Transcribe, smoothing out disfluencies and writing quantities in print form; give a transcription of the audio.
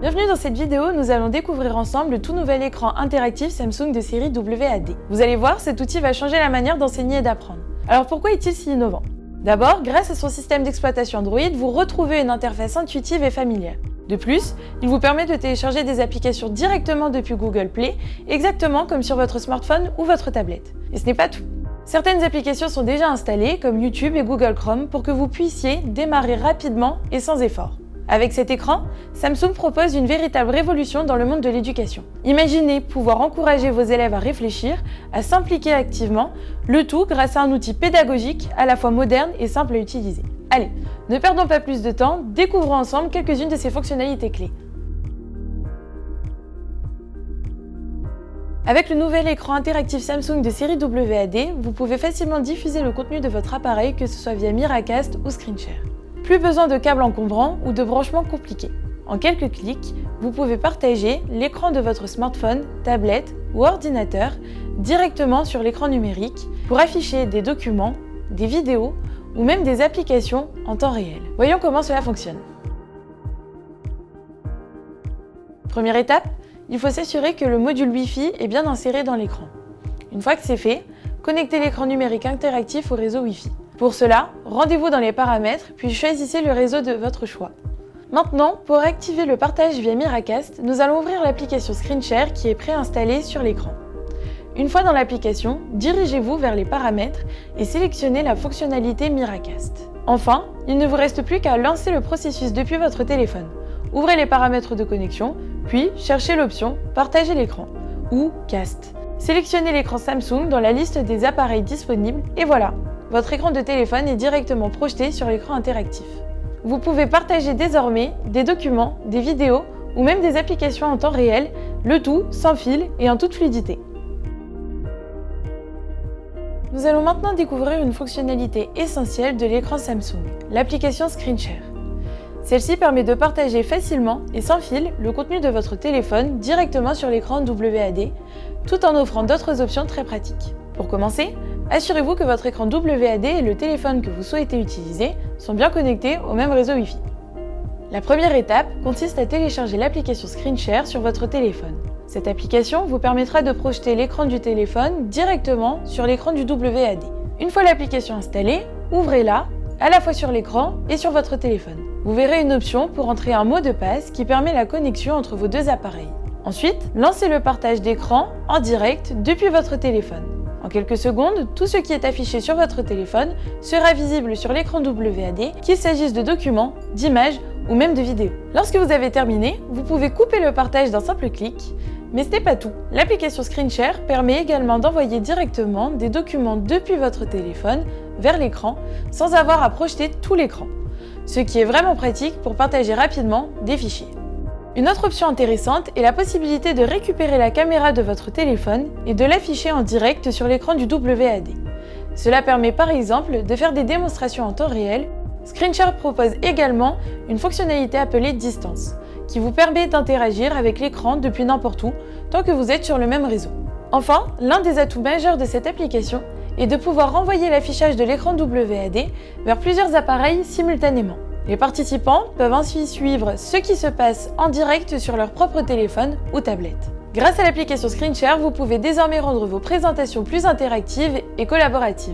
Bienvenue dans cette vidéo, nous allons découvrir ensemble le tout nouvel écran interactif Samsung de série WAD. Vous allez voir, cet outil va changer la manière d'enseigner et d'apprendre. Alors pourquoi est-il si innovant? D'abord, grâce à son système d'exploitation Android, vous retrouvez une interface intuitive et familière. De plus, il vous permet de télécharger des applications directement depuis Google Play, exactement comme sur votre smartphone ou votre tablette. Et ce n'est pas tout. Certaines applications sont déjà installées, comme YouTube et Google Chrome, pour que vous puissiez démarrer rapidement et sans effort. Avec cet écran, Samsung propose une véritable révolution dans le monde de l'éducation. Imaginez pouvoir encourager vos élèves à réfléchir, à s'impliquer activement, le tout grâce à un outil pédagogique à la fois moderne et simple à utiliser. Allez, ne perdons pas plus de temps, découvrons ensemble quelques-unes de ces fonctionnalités clés. Avec le nouvel écran interactif Samsung de série WAD, vous pouvez facilement diffuser le contenu de votre appareil, que ce soit via Miracast ou ScreenShare. Plus besoin de câbles encombrants ou de branchements compliqués. En quelques clics, vous pouvez partager l'écran de votre smartphone, tablette ou ordinateur directement sur l'écran numérique pour afficher des documents, des vidéos ou même des applications en temps réel. Voyons comment cela fonctionne. Première étape, il faut s'assurer que le module Wi-Fi est bien inséré dans l'écran. Une fois que c'est fait, connectez l'écran numérique interactif au réseau Wi-Fi. Pour cela, rendez-vous dans les paramètres, puis choisissez le réseau de votre choix. Maintenant, pour activer le partage via Miracast, nous allons ouvrir l'application ScreenShare qui est préinstallée sur l'écran. Une fois dans l'application, dirigez-vous vers les paramètres et sélectionnez la fonctionnalité Miracast. Enfin, il ne vous reste plus qu'à lancer le processus depuis votre téléphone. Ouvrez les paramètres de connexion, puis cherchez l'option « Partager l'écran » ou « Cast ». Sélectionnez l'écran Samsung dans la liste des appareils disponibles et voilà, votre écran de téléphone est directement projeté sur l'écran interactif. Vous pouvez partager désormais des documents, des vidéos ou même des applications en temps réel, le tout sans fil et en toute fluidité. Nous allons maintenant découvrir une fonctionnalité essentielle de l'écran Samsung, l'application ScreenShare. Celle-ci permet de partager facilement et sans fil le contenu de votre téléphone directement sur l'écran WAD, tout en offrant d'autres options très pratiques. Pour commencer, assurez-vous que votre écran WAD et le téléphone que vous souhaitez utiliser sont bien connectés au même réseau Wi-Fi. La première étape consiste à télécharger l'application ScreenShare sur votre téléphone. Cette application vous permettra de projeter l'écran du téléphone directement sur l'écran du WAD. Une fois l'application installée, ouvrez-la à la fois sur l'écran et sur votre téléphone. Vous verrez une option pour entrer un mot de passe qui permet la connexion entre vos deux appareils. Ensuite, lancez le partage d'écran en direct depuis votre téléphone. En quelques secondes, tout ce qui est affiché sur votre téléphone sera visible sur l'écran WAD, qu'il s'agisse de documents, d'images ou même de vidéos. Lorsque vous avez terminé, vous pouvez couper le partage d'un simple clic. Mais ce n'est pas tout. L'application ScreenShare permet également d'envoyer directement des documents depuis votre téléphone vers l'écran sans avoir à projeter tout l'écran, ce qui est vraiment pratique pour partager rapidement des fichiers. Une autre option intéressante est la possibilité de récupérer la caméra de votre téléphone et de l'afficher en direct sur l'écran du WAD. Cela permet par exemple de faire des démonstrations en temps réel. ScreenShare propose également une fonctionnalité appelée Distance, qui vous permet d'interagir avec l'écran depuis n'importe où, tant que vous êtes sur le même réseau. Enfin, l'un des atouts majeurs de cette application est de pouvoir renvoyer l'affichage de l'écran WAD vers plusieurs appareils simultanément. Les participants peuvent ainsi suivre ce qui se passe en direct sur leur propre téléphone ou tablette. Grâce à l'application ScreenShare, vous pouvez désormais rendre vos présentations plus interactives et collaboratives.